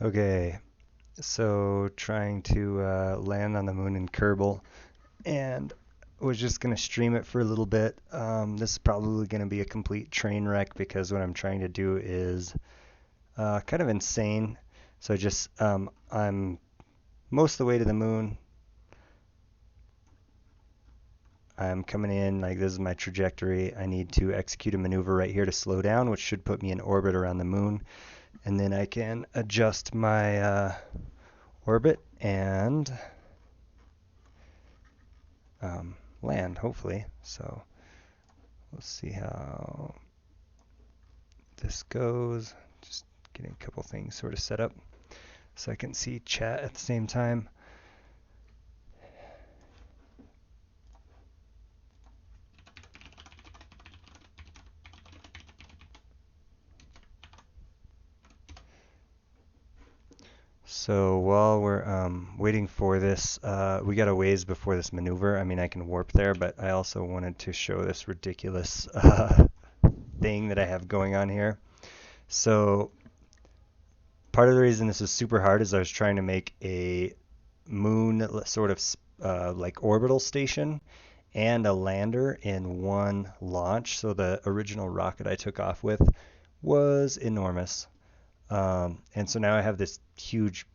Okay, so trying to land on the moon in Kerbal, and was just gonna stream it for a little bit. This is probably gonna be a complete train wreck because what I'm trying to do is kind of insane. So just I'm most of the way to the moon. I'm coming in, like this is my trajectory. I need to execute a maneuver right here to slow down, which should put me in orbit around the moon, and then I can adjust my orbit and land, hopefully. So let's see how this goes. Just getting a couple things sort of set up so I can see chat at the same time. So while we're waiting for this, we got a ways before this maneuver. I mean, I can warp there, but I also wanted to show this ridiculous thing that I have going on here. So part of the reason this is super hard is I was trying to make a moon sort of like orbital station and a lander in one launch. So the original rocket I took off with was enormous. And so now I have this huge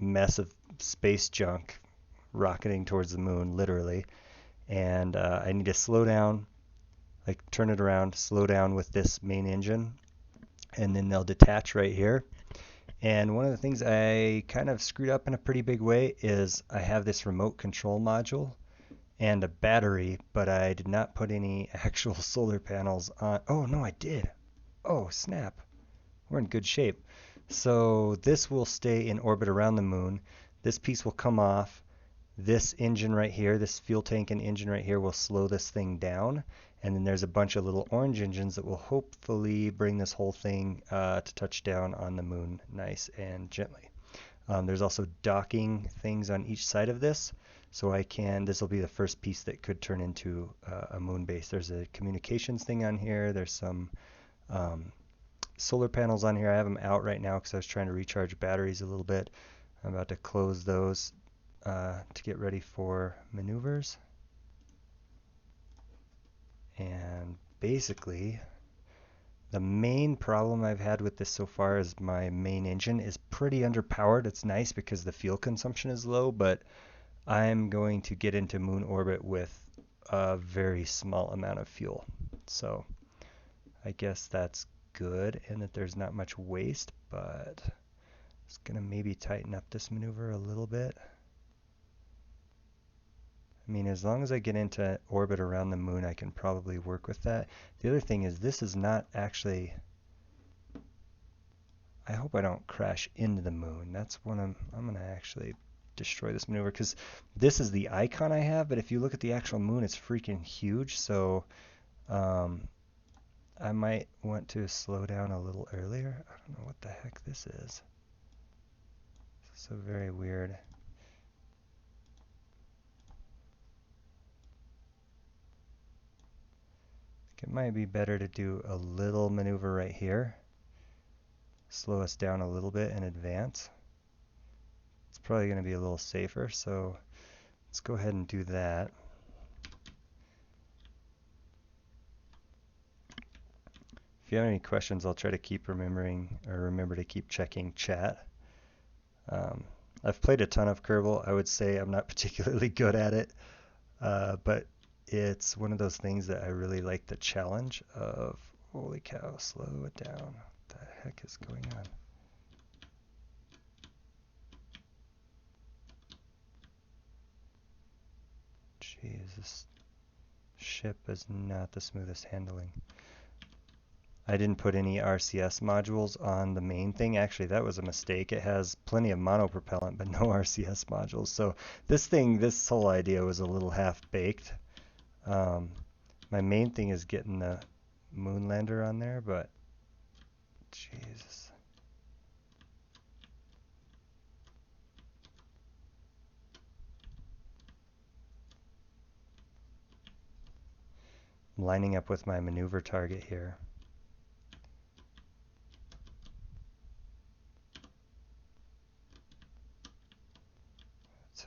mess of space junk rocketing towards the moon, literally. And I need to slow down, like turn it around, slow down with this main engine, and then they'll detach right here. And one of the things I kind of screwed up in a pretty big way is I have this remote control module and a battery, but I did not put any actual solar panels on. Oh, no, I did. Oh, snap. We're in good shape. So this will stay in orbit around the moon. This piece will come off. This engine right here, this fuel tank and engine right here will slow this thing down. And then there's a bunch of little orange engines that will hopefully bring this whole thing to touch down on the moon nice and gently. There's also docking things on each side of this. So this will be the first piece that could turn into a moon base. There's a communications thing on here. There's some um, solar panels on here. I have them out right now because I was trying to recharge batteries a little bit. I'm about to close those to get ready for maneuvers. And basically, the main problem I've had with this so far is my main engine is pretty underpowered. It's nice because the fuel consumption is low, but I'm going to get into moon orbit with a very small amount of fuel. So I guess that's good in that there's not much waste, but it's going to maybe tighten up this maneuver a little bit. I mean, as long as I get into orbit around the moon, I can probably work with that. The other thing is this is not actually, I hope I don't crash into the moon. That's when I'm going to actually destroy this maneuver because this is the icon I have, but if you look at the actual moon, it's freaking huge. So um, I might want to slow down a little earlier. I don't know what the heck this is. This is so very weird. It might be better to do a little maneuver right here. Slow us down a little bit and advance. It's probably going to be a little safer, so let's go ahead and do that. If you have any questions, I'll try to keep remember to keep checking chat. Um, I've played a ton of Kerbal. I would say I'm not particularly good at it, but it's one of those things that I really like the challenge of, holy cow, slow it down. What the heck is going on? Jeez, this ship is not the smoothest handling. I didn't put any RCS modules on the main thing. Actually, that was a mistake. It has plenty of monopropellant, but no RCS modules. So this whole idea was a little half-baked. Um, my main thing is getting the moon lander on there, but Jesus. I'm lining up with my maneuver target here.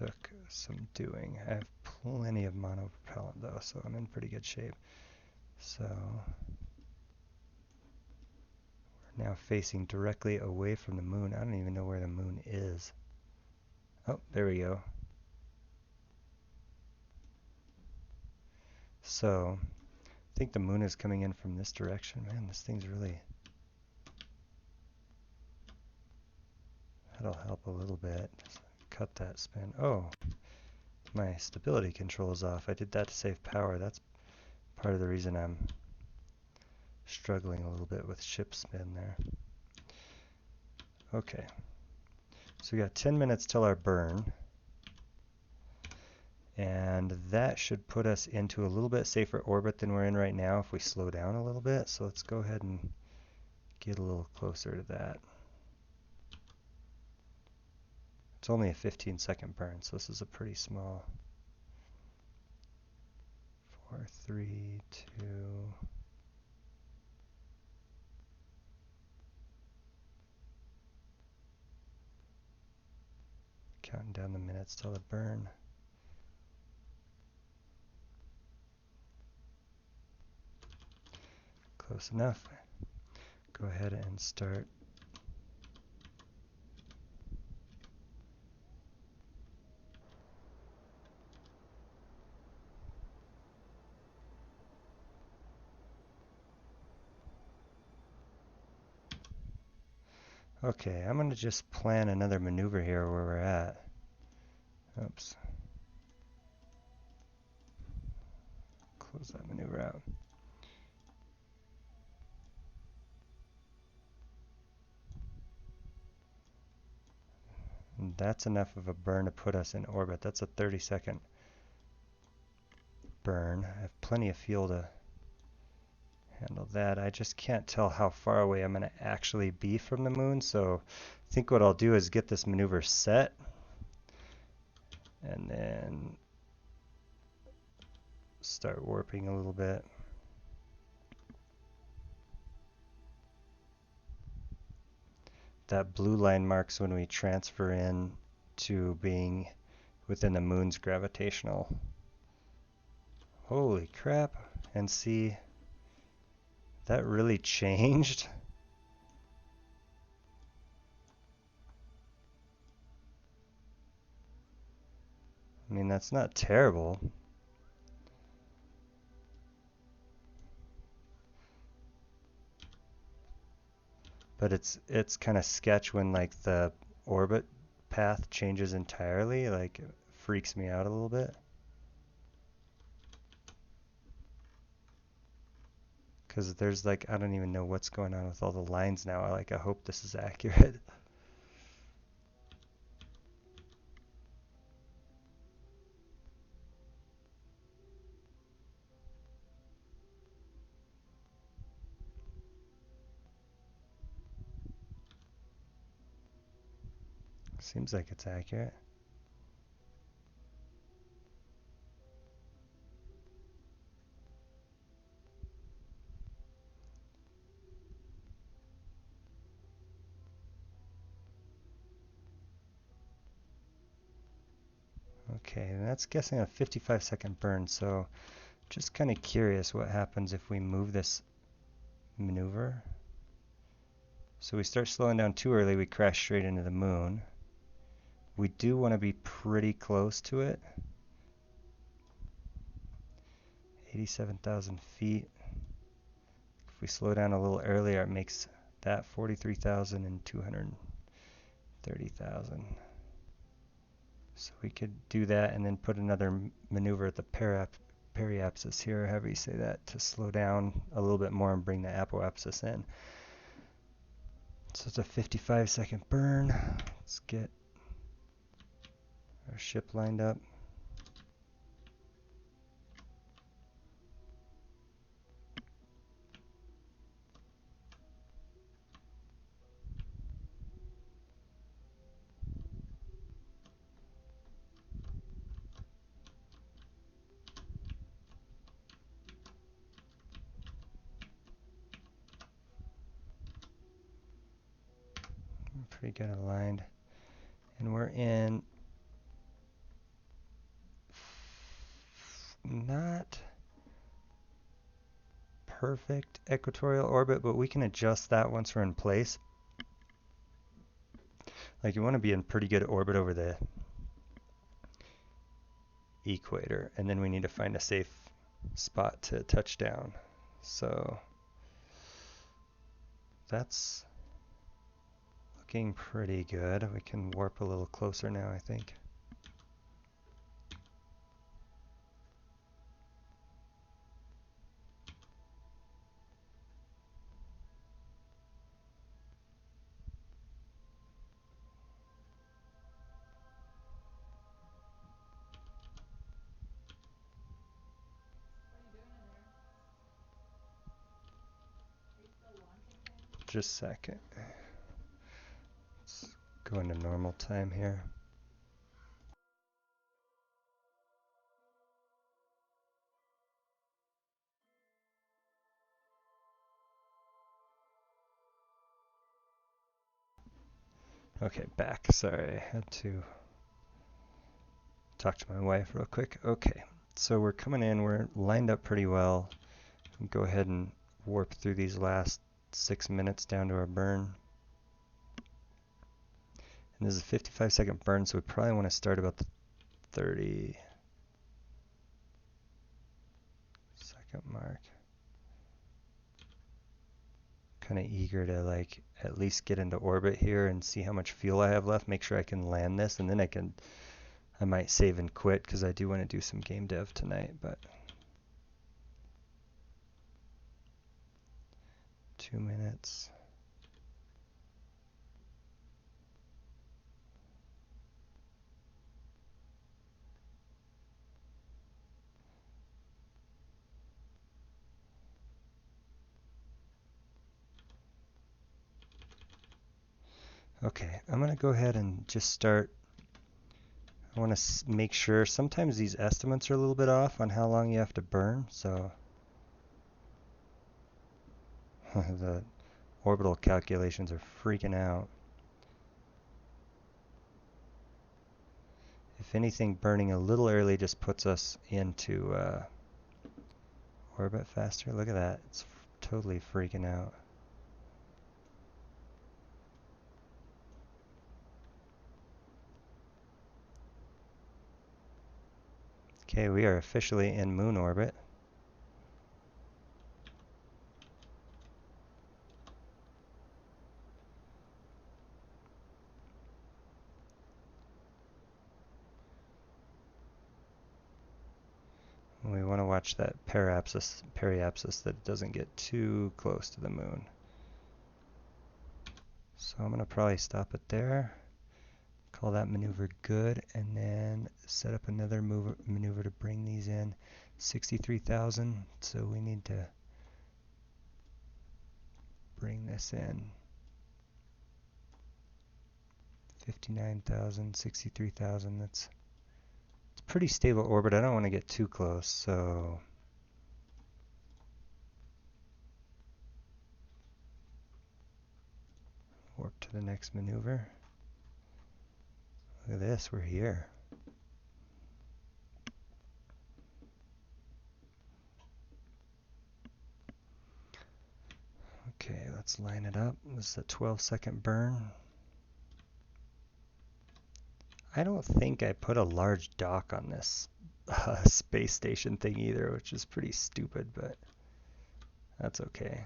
took some doing. I have plenty of monopropellant though, so I'm in pretty good shape. So we're now facing directly away from the moon. I don't even know where the moon is. Oh, there we go. So I think the moon is coming in from this direction. Man, this thing's really... That'll help a little bit. Just cut that spin. Oh, my stability control is off. I did that to save power. That's part of the reason I'm struggling a little bit with ship spin there. Okay, so we got 10 minutes till our burn, and that should put us into a little bit safer orbit than we're in right now if we slow down a little bit. So let's go ahead and get a little closer to that. It's only a 15-second burn, so this is a pretty small. 4, 3, 2... Counting down the minutes till the burn. Close enough. Go ahead and start. Okay, I'm going to just plan another maneuver here where we're at. Oops. Close that maneuver out. And that's enough of a burn to put us in orbit. That's a 30-second burn. I have plenty of fuel to handle that. I just can't tell how far away I'm going to actually be from the moon, so I think what I'll do is get this maneuver set and then start warping a little bit. That blue line marks when we transfer in to being within the moon's gravitational. Holy crap. And see, that really changed. I mean, that's not terrible. But it's kind of sketch when like the orbit path changes entirely. Like, it freaks me out a little bit. Because there's like, I don't even know what's going on with all the lines now. I hope this is accurate. Seems like it's accurate. Okay, and that's guessing a 55-second burn, so just kind of curious what happens if we move this maneuver. So we start slowing down too early, we crash straight into the moon. We do want to be pretty close to it. 87,000 feet. If we slow down a little earlier, it makes that 43,000 and 230,000. So we could do that and then put another maneuver at the periapsis here, however you say that, to slow down a little bit more and bring the apoapsis in. So it's a 55-second burn. Let's get our ship lined up. Pretty good aligned. And we're in perfect equatorial orbit, but we can adjust that once we're in place. Like, you want to be in pretty good orbit over the equator, and then we need to find a safe spot to touch down. So that's looking pretty good. We can warp a little closer now, I think. Just a second. Let's go into normal time here. Okay, back. Sorry, I had to talk to my wife real quick. Okay, so we're coming in. We're lined up pretty well. Go ahead and warp through these last 6 minutes down to our burn. And this is a 55-second burn, so we probably want to start about the 30-second mark. Kind of eager to like at least get into orbit here and see how much fuel I have left. Make sure I can land this, and then I might save and quit because I do want to do some game dev tonight. But 2 minutes. Okay, I'm going to go ahead and just start. I want to make sure. Sometimes these estimates are a little bit off on how long you have to burn, so the orbital calculations are freaking out. If anything, burning a little early just puts us into orbit faster. Look at that. It's totally freaking out. Okay, we are officially in moon orbit. We want to watch that periapsis that doesn't get too close to the moon. So I'm going to probably stop it there. Call that maneuver good, and then set up another maneuver to bring these in. 63,000, so we need to bring this in. 59,000, 63,000, it's pretty stable orbit. I don't want to get too close, so warp to the next maneuver. Look at this, we're here. Okay, let's line it up. This is a 12-second burn. I don't think I put a large dock on this space station thing either, which is pretty stupid, but that's okay. I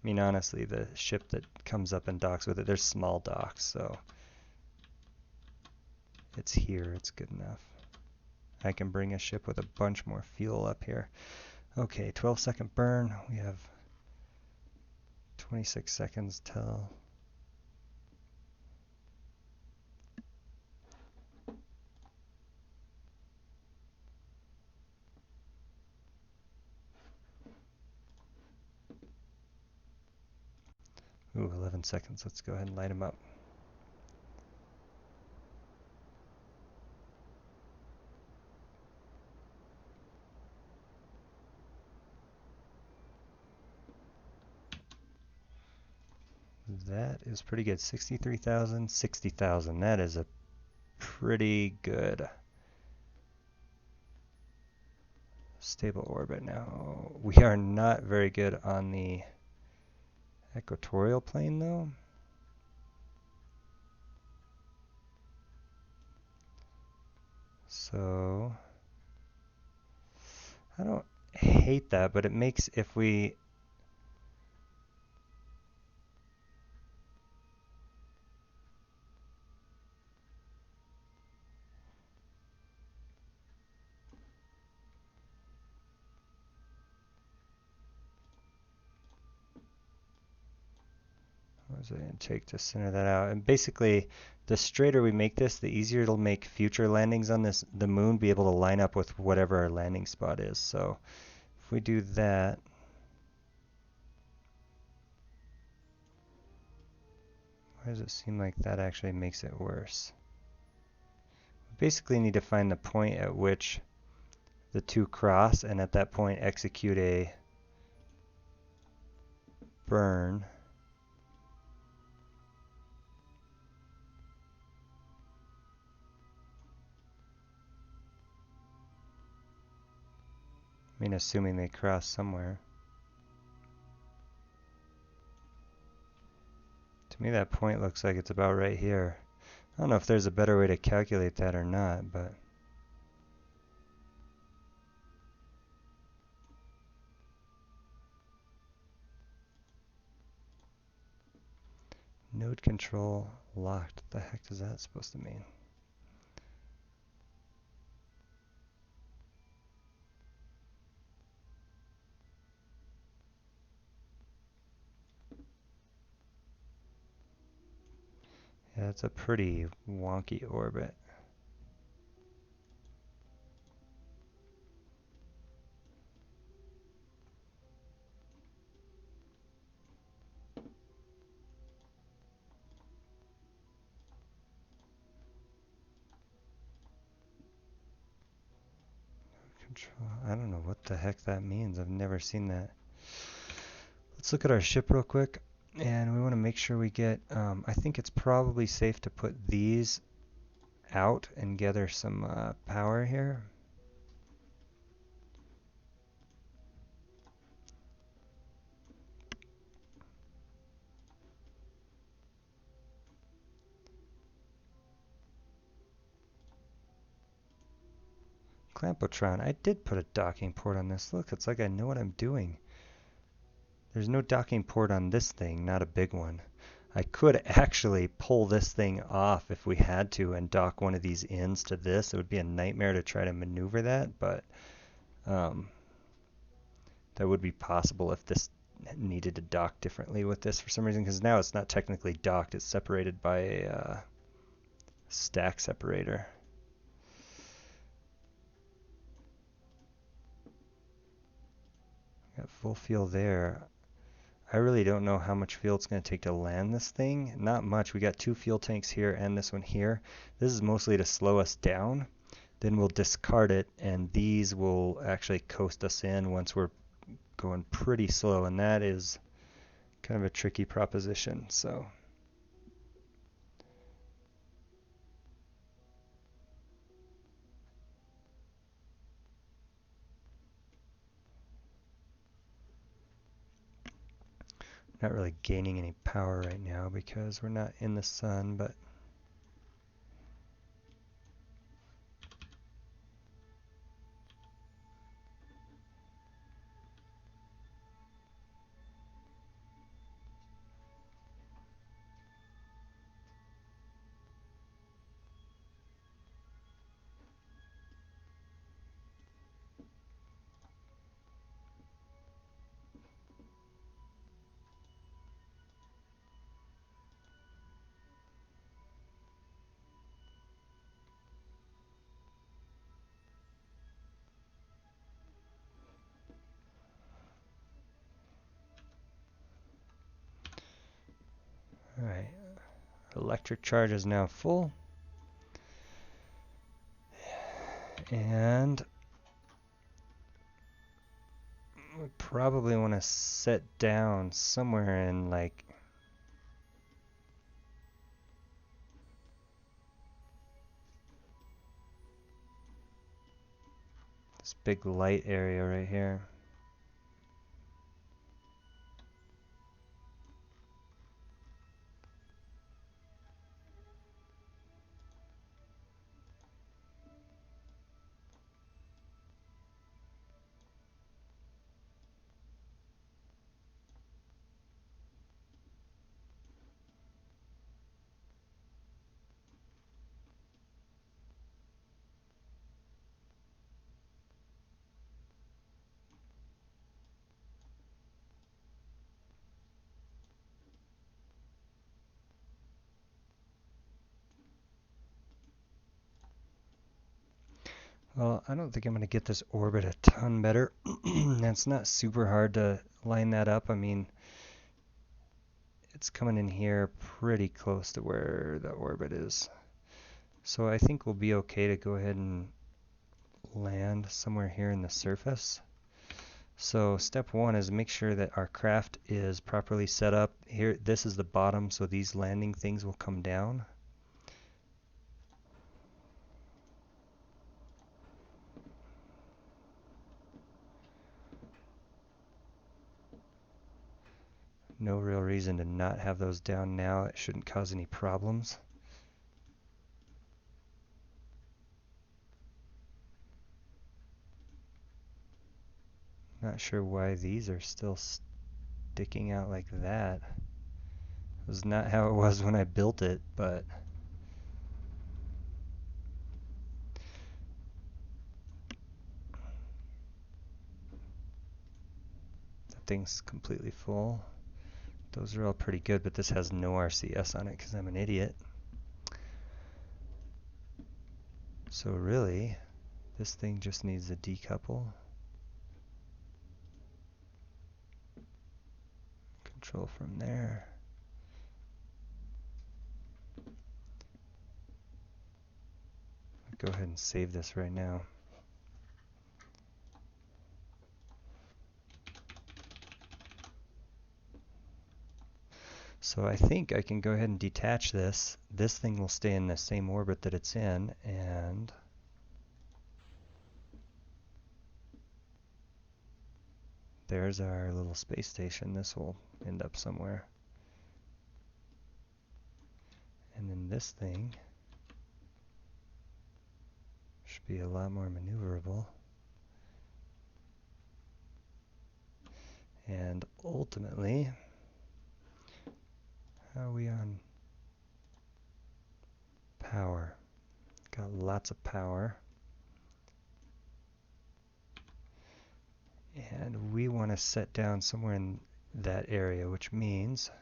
mean, honestly, the ship that comes up and docks with it, there's small docks, so it's here, it's good enough. I can bring a ship with a bunch more fuel up here. Okay, 12-second burn. We have 26 seconds till. Ooh, 11 seconds. Let's go ahead and light them up. That is pretty good. 63,000, 60,000. That is a pretty good stable orbit now. We are not very good on the equatorial plane though. So I don't hate that, but it makes if we what does it gonna take to center that out? And basically, the straighter we make this, the easier it'll make future landings on the moon be able to line up with whatever our landing spot is. So if we do that, why does it seem like that actually makes it worse? We basically need to find the point at which the two cross, and at that point execute a burn. I mean, assuming they cross somewhere. To me, that point looks like it's about right here. I don't know if there's a better way to calculate that or not, but node control locked. What the heck is that supposed to mean? Yeah, it's a pretty wonky orbit. Control. I don't know what the heck that means. I've never seen that. Let's look at our ship real quick. And we want to make sure we get, I think it's probably safe to put these out and gather some power here. Clampotron. I did put a docking port on this. Look, it's like I know what I'm doing. There's no docking port on this thing, not a big one. I could actually pull this thing off if we had to and dock one of these ends to this. It would be a nightmare to try to maneuver that, but that would be possible if this needed to dock differently with this for some reason, because now it's not technically docked. It's separated by a stack separator. Got full fuel there. I really don't know how much fuel it's going to take to land this thing. Not much. We got 2 fuel tanks here and this one here. This is mostly to slow us down. Then we'll discard it, and these will actually coast us in once we're going pretty slow, and that is kind of a tricky proposition. So not really gaining any power right now because we're not in the sun, but alright. Electric charge is now full. And we probably want to set down somewhere in like this big light area right here. Well, I don't think I'm going to get this orbit a ton better. It's not super hard to line that up. I mean, it's coming in here pretty close to where the orbit is. So I think we'll be okay to go ahead and land somewhere here in the surface. So step one is make sure that our craft is properly set up. Here, this is the bottom, so these landing things will come down. No real reason to not have those down now. It shouldn't cause any problems. Not sure why these are still sticking out like that. It was not how it was when I built it, but that thing's completely full. Those are all pretty good, but this has no RCS on it because I'm an idiot. So really, this thing just needs a decouple. Control from there. Go ahead and save this right now. So I think I can go ahead and detach this. This thing will stay in the same orbit that it's in, and there's our little space station. This will end up somewhere. And then this thing should be a lot more maneuverable. And ultimately, how are we on power? Got lots of power. And we want to set down somewhere in that area, which means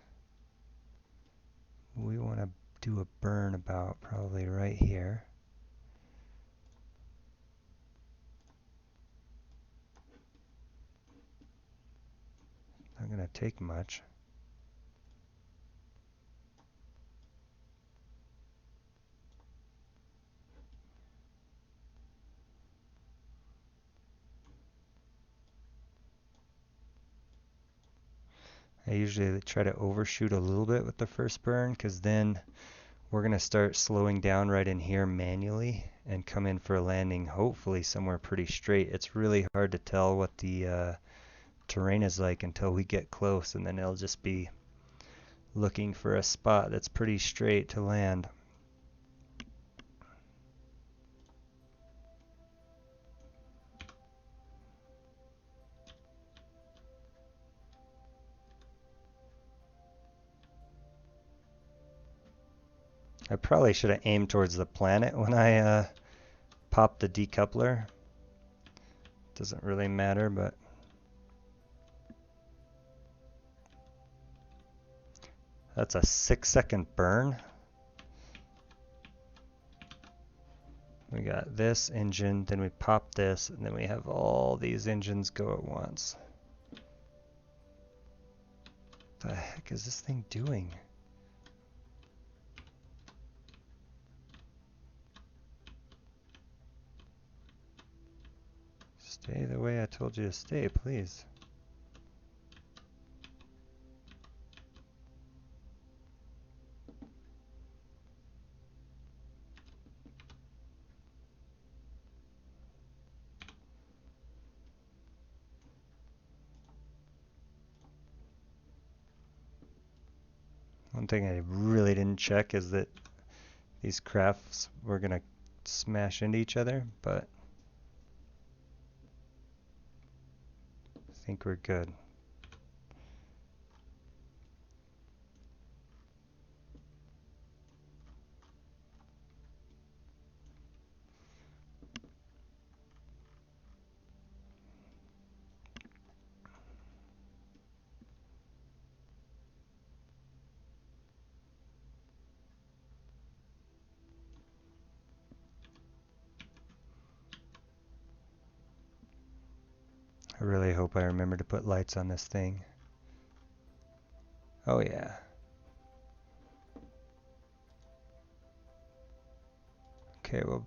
we want to do a burn about probably right here. Not going to take much. I usually try to overshoot a little bit with the first burn because then we're going to start slowing down right in here manually and come in for a landing hopefully somewhere pretty straight. It's really hard to tell what the terrain is like until we get close, and then it'll just be looking for a spot that's pretty straight to land. I probably should have aimed towards the planet when I popped the decoupler. Doesn't really matter, but that's a 6-second burn. We got this engine, then we pop this, and then we have all these engines go at once. What the heck is this thing doing? Stay the way I told you to stay, please. One thing I really didn't check is that these crafts were gonna smash into each other, but I think we're good. I really hope I remember to put lights on this thing. Oh yeah. Okay, we'll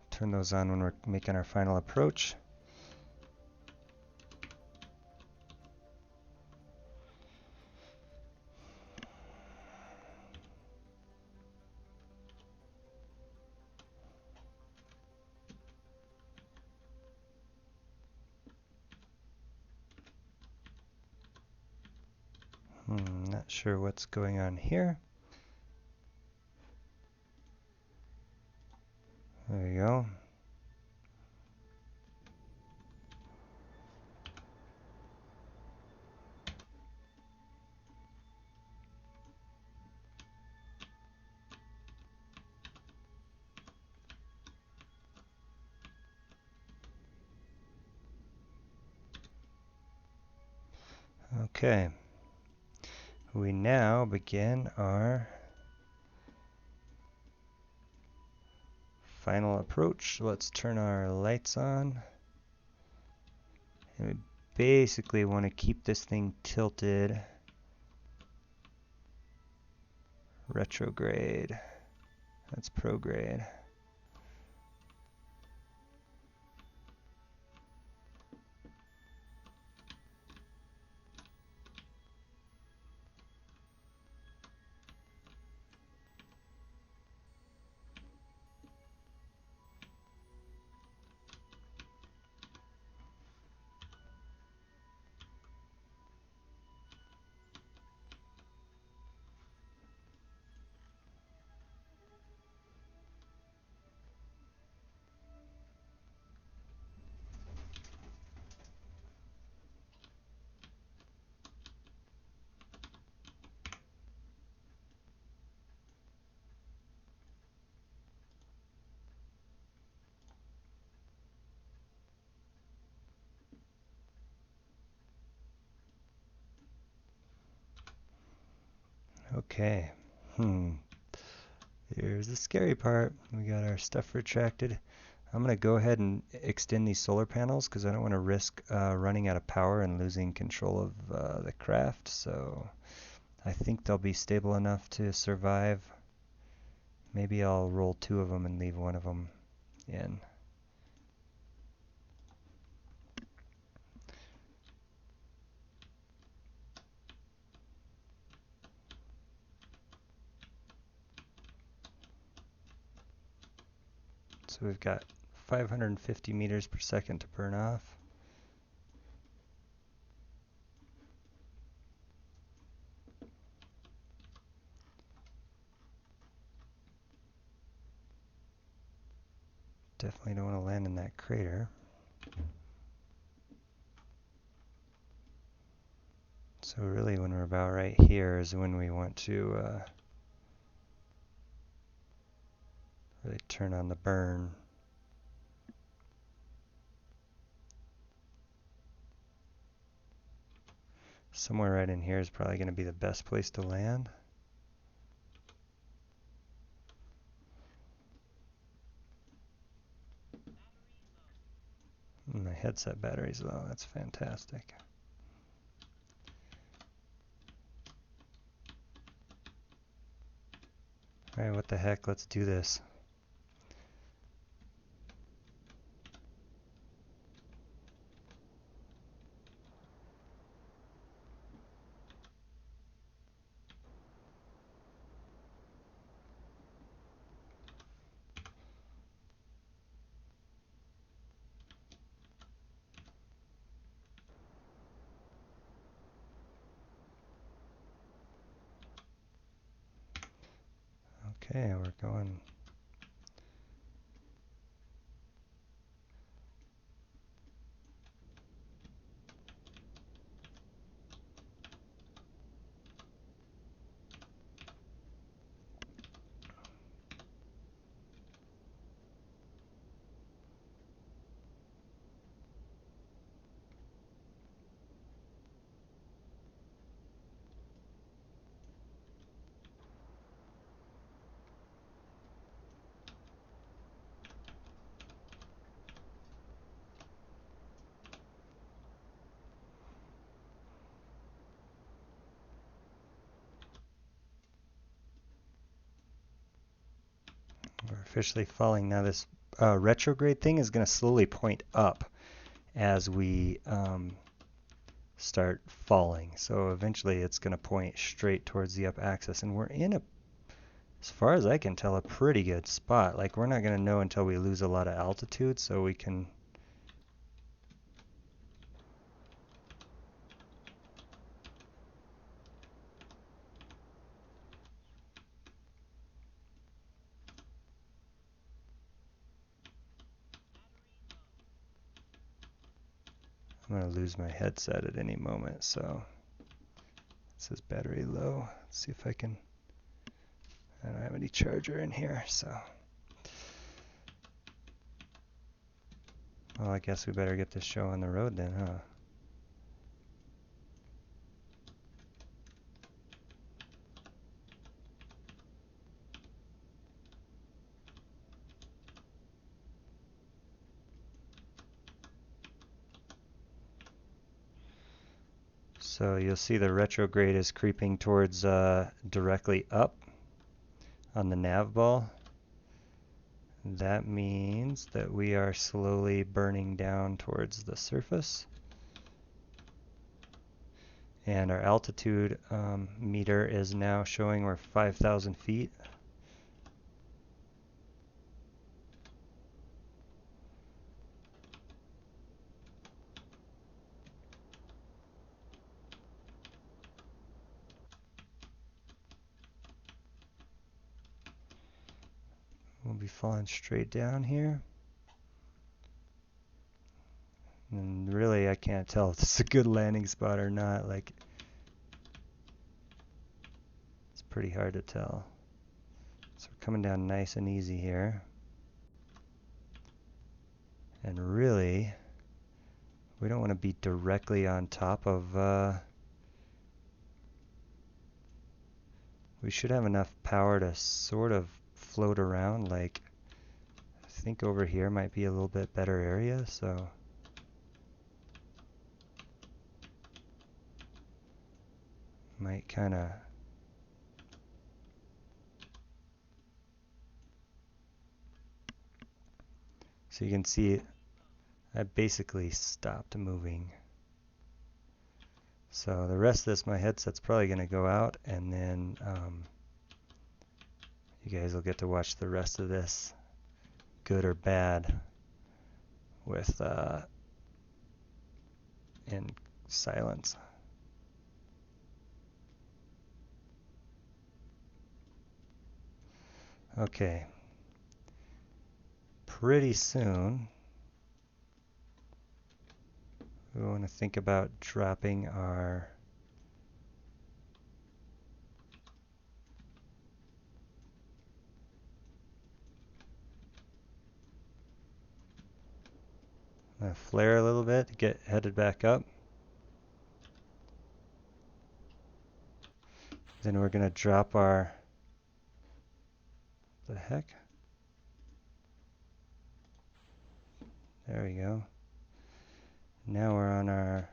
turn those on when we're making our final approach. Not sure what's going on here. There we go. Okay. We now begin our final approach. Let's turn our lights on. And we basically want to keep this thing tilted retrograde. That's prograde. Okay. Here's the scary part. We got our stuff retracted. I'm going to go ahead and extend these solar panels because I don't want to risk running out of power and losing control of the craft. So I think they'll be stable enough to survive. Maybe I'll roll 2 of them and leave 1 of them in. So we've got 550 meters per second to burn off. Definitely don't want to land in that crater. So really when we're about right here is when we want to really turn on the burn. Somewhere right in here is probably going to be the best place to land. My headset battery's low. That's fantastic. Alright, what the heck? Let's do this. Okay, we're going. We're officially falling. Now this retrograde thing is going to slowly point up as we start falling. So eventually it's going to point straight towards the up axis. And we're in a, as far as I can tell, a pretty good spot. Like we're not going to know until we lose a lot of altitude, so we can... I'm going to lose my headset at any moment, so it says battery low. Let's see if I can... I don't have any charger in here, so... Well, I guess we better get this show on the road then, huh? So you'll see the retrograde is creeping towards directly up on the nav ball. That means that we are slowly burning down towards the surface. And our altitude meter is now showing we're 5,000 feet. We'll be falling straight down here. And really, I can't tell if this is a good landing spot or not. Like, it's pretty hard to tell. So we're coming down nice and easy here. And really, we don't want to be directly on top of... we should have enough power to sort of float around. Like, I think over here might be a little bit better area, so... Might kind of... So you can see I basically stopped moving. So the rest of this, my headset's probably going to go out, and then you guys will get to watch the rest of this, good or bad, with in silence. Okay. Pretty soon, we want to think about dropping our flare a little bit, get headed back up. Then we're going to drop our... The heck? There we go. Now we're on our...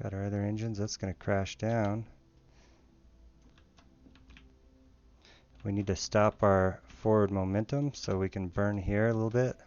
Got our other engines. That's going to crash down. We need to stop our forward momentum so we can burn here a little bit.